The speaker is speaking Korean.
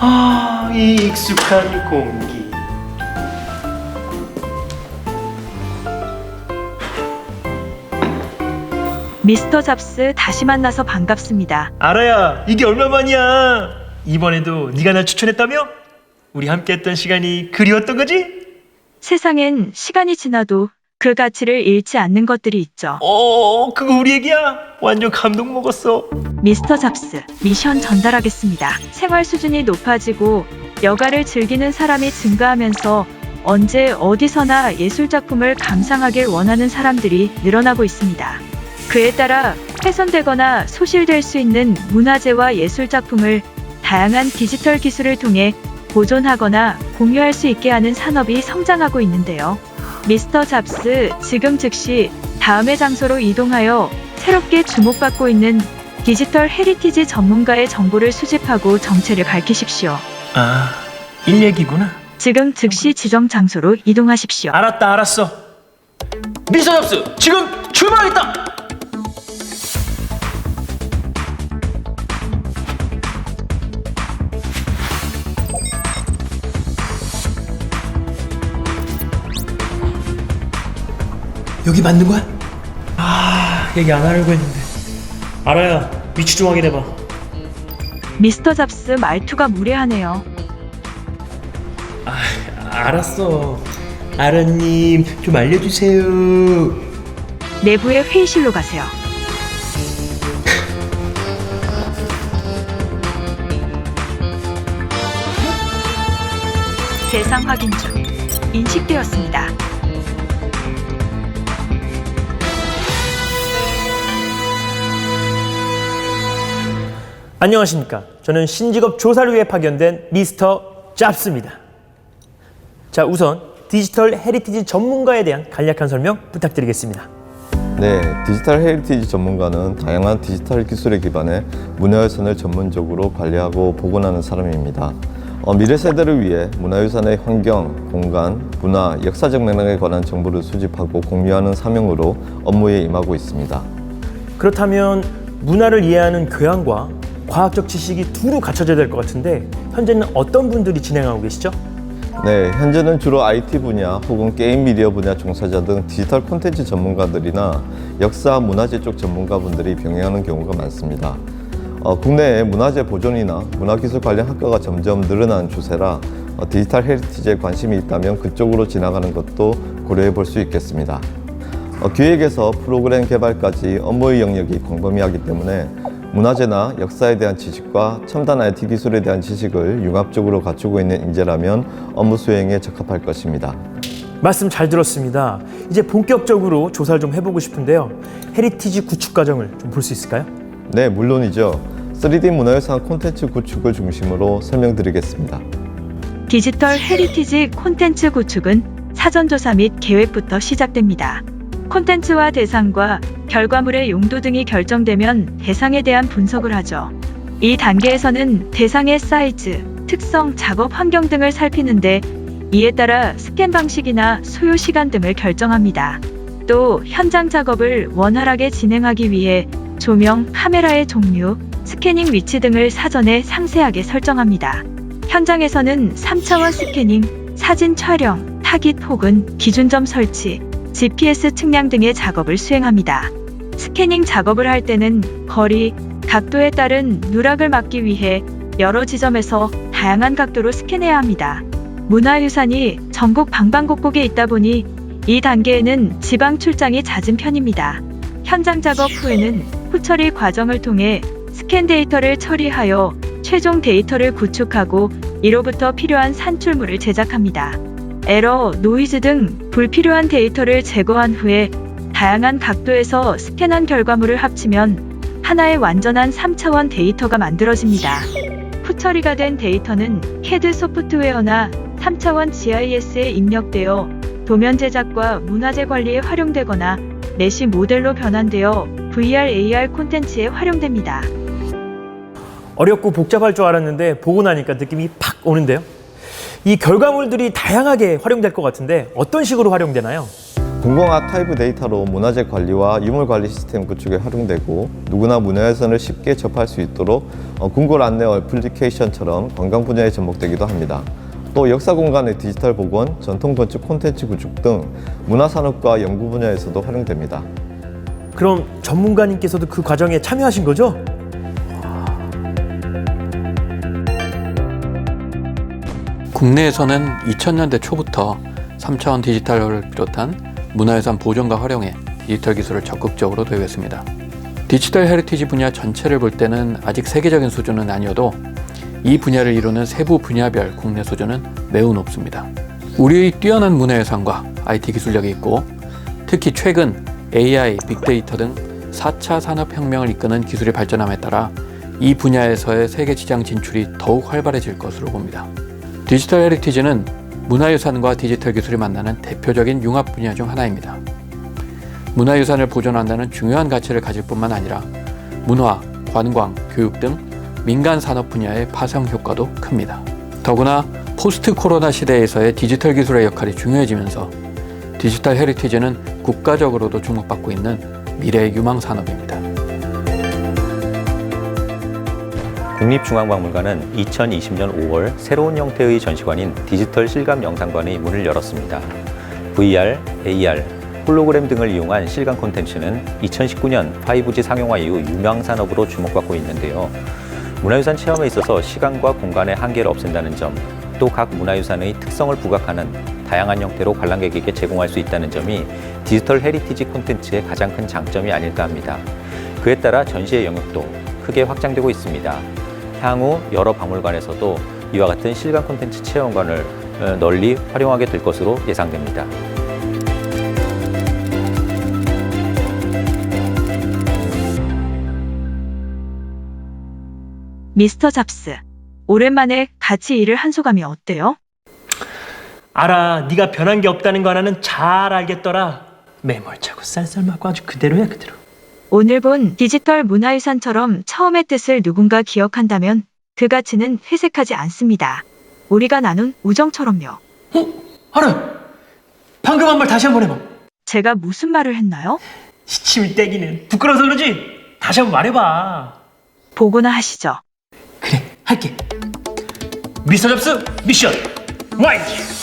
아, 이 익숙한 공기. 미스터 잡스 다시 만나서 반갑습니다. 아라야, 이게 얼마만이야? 이번에도 네가 날 추천했다며? 우리 함께했던 시간이 그리웠던 거지? 세상엔 시간이 지나도 그 가치를 잃지 않는 것들이 있죠. 그거 우리 얘기야? 완전 감동 먹었어. 미스터 잡스 미션 전달하겠습니다. 생활 수준이 높아지고 여가를 즐기는 사람이 증가하면서 언제 어디서나 예술작품을 감상하길 원하는 사람들이 늘어나고 있습니다. 그에 따라 훼손되거나 소실될 수 있는 문화재와 예술작품을 다양한 디지털 기술을 통해 보존하거나 공유할 수 있게 하는 산업이 성장하고 있는데요. 미스터 잡스 지금 즉시 다음의 장소로 이동하여 새롭게 주목받고 있는 디지털 헤리티지 전문가의 정보를 수집하고 정체를 밝히십시오. 아, 일 얘기구나. 지금 즉시 지정 장소로 이동하십시오. 알았다, 알았어. 미스터 잡스, 지금 출발하겠다. 여기 맞는 거야? 아, 얘기 안 하려고 했는데. 알아야, 위치 좀 확인해봐. 미스터 잡스 말투가 무례하네요. 알았어. 아라님, 좀 알려주세요. 내부의 회의실로 가세요. 대상 확인 중. 인식되었습니다. 안녕하십니까. 저는 신직업 조사를 위해 파견된 미스터 잡스입니다. 자, 우선 디지털 헤리티지 전문가에 대한 간략한 설명 부탁드리겠습니다. 네, 디지털 헤리티지 전문가는 다양한 디지털 기술에 기반해 문화유산을 전문적으로 관리하고 복원하는 사람입니다. 미래 세대를 위해 문화유산의 환경, 공간, 문화, 역사적 맥락에 관한 정보를 수집하고 공유하는 사명으로 업무에 임하고 있습니다. 그렇다면 문화를 이해하는 교양과 과학적 지식이 두루 갖춰져야 될 것 같은데 현재는 어떤 분들이 진행하고 계시죠? 네, 현재는 주로 IT 분야 혹은 게임 미디어 분야 종사자 등 디지털 콘텐츠 전문가들이나 역사, 문화재 쪽 전문가분들이 병행하는 경우가 많습니다. 국내에 문화재 보존이나 문화기술 관련 학과가 점점 늘어나는 추세라 디지털 헤리티지에 관심이 있다면 그쪽으로 지나가는 것도 고려해 볼 수 있겠습니다. 기획에서 프로그램 개발까지 업무의 영역이 광범위하기 때문에 문화재나 역사에 대한 지식과 첨단 IT 기술에 대한 지식을 융합적으로 갖추고 있는 인재라면 업무 수행에 적합할 것입니다. 말씀 잘 들었습니다. 이제 본격적으로 조사를 좀 해보고 싶은데요. 헤리티지 구축 과정을 좀 볼 수 있을까요? 네, 물론이죠. 3D 문화유산 콘텐츠 구축을 중심으로 설명드리겠습니다. 디지털 헤리티지 콘텐츠 구축은 사전조사 및 계획부터 시작됩니다. 콘텐츠와 대상과 결과물의 용도 등이 결정되면 대상에 대한 분석을 하죠. 이 단계에서는 대상의 사이즈, 특성, 작업 환경 등을 살피는데 이에 따라 스캔 방식이나 소요 시간 등을 결정합니다. 또 현장 작업을 원활하게 진행하기 위해 조명, 카메라의 종류, 스캐닝 위치 등을 사전에 상세하게 설정합니다. 현장에서는 3차원 스캐닝, 사진 촬영, 타깃 혹은 기준점 설치, GPS 측량 등의 작업을 수행합니다. 스캐닝 작업을 할 때는 거리, 각도에 따른 누락을 막기 위해 여러 지점에서 다양한 각도로 스캔해야 합니다. 문화유산이 전국 방방곡곡에 있다 보니 이 단계에는 지방 출장이 잦은 편입니다. 현장 작업 후에는 후처리 과정을 통해 스캔 데이터를 처리하여 최종 데이터를 구축하고 이로부터 필요한 산출물을 제작합니다. 에러, 노이즈 등 불필요한 데이터를 제거한 후에 다양한 각도에서 스캔한 결과물을 합치면 하나의 완전한 3차원 데이터가 만들어집니다. 후처리가 된 데이터는 CAD 소프트웨어나 3차원 GIS에 입력되어 도면 제작과 문화재 관리에 활용되거나 메시 모델로 변환되어 VR, AR 콘텐츠에 활용됩니다. 어렵고 복잡할 줄 알았는데 보고 나니까 느낌이 팍 오는데요. 이 결과물들이 다양하게 활용될 것 같은데 어떤 식으로 활용되나요? 공공 아카이브 데이터로 문화재 관리와 유물 관리 시스템 구축에 활용되고 누구나 문화유산을 쉽게 접할 수 있도록 궁궐 안내 어플리케이션처럼 관광 분야에 접목되기도 합니다. 또 역사 공간의 디지털 복원, 전통 건축 콘텐츠 구축 등 문화산업과 연구 분야에서도 활용됩니다. 그럼 전문가님께서도 그 과정에 참여하신 거죠? 국내에서는 2000년대 초부터 3차원 디지털을 비롯한 문화유산 보존과 활용에 디지털 기술을 적극적으로 도입했습니다. 디지털 헤리티지 분야 전체를 볼 때는 아직 세계적인 수준은 아니어도 이 분야를 이루는 세부 분야별 국내 수준은 매우 높습니다. 우리의 뛰어난 문화유산과 IT 기술력이 있고 특히 최근 AI, 빅데이터 등 4차 산업혁명을 이끄는 기술의 발전함에 따라 이 분야에서의 세계 시장 진출이 더욱 활발해질 것으로 봅니다. 디지털 헤리티지는 문화유산과 디지털 기술이 만나는 대표적인 융합 분야 중 하나입니다. 문화유산을 보존한다는 중요한 가치를 가질 뿐만 아니라 문화, 관광, 교육 등 민간 산업 분야의 파생 효과도 큽니다. 더구나 포스트 코로나 시대에서의 디지털 기술의 역할이 중요해지면서 디지털 헤리티지는 국가적으로도 주목받고 있는 미래의 유망 산업입니다. 국립중앙박물관은 2020년 5월 새로운 형태의 전시관인 디지털 실감 영상관의 문을 열었습니다. VR, AR, 홀로그램 등을 이용한 실감 콘텐츠는 2019년 5G 상용화 이후 유명 산업으로 주목받고 있는데요. 문화유산 체험에 있어서 시간과 공간의 한계를 없앤다는 점, 또 각 문화유산의 특성을 부각하는 다양한 형태로 관람객에게 제공할 수 있다는 점이 디지털 헤리티지 콘텐츠의 가장 큰 장점이 아닐까 합니다. 그에 따라 전시의 영역도 크게 확장되고 있습니다. 향후 여러 박물관에서도 이와 같은 실감 콘텐츠 체험관을 널리 활용하게 될 것으로 예상됩니다. 미스터 잡스, 오랜만에 같이 일을 한 소감이 어때요? 알아, 네가 변한 게 없다는 거 하나는 잘 알겠더라. 매몰차고 쌀쌀맞고 아주 그대로야 그대로. 오늘 본 디지털 문화유산처럼 처음의 뜻을 누군가 기억한다면 그 가치는 회색하지 않습니다. 우리가 나눈 우정처럼요. 알아. 방금 한 말 다시 한번 해봐. 제가 무슨 말을 했나요? 시침이 떼기는 부끄러워서 그러지. 다시 한번 말해봐. 보고나 하시죠. 그래, 할게. 미스터 잡스 미션 와이드.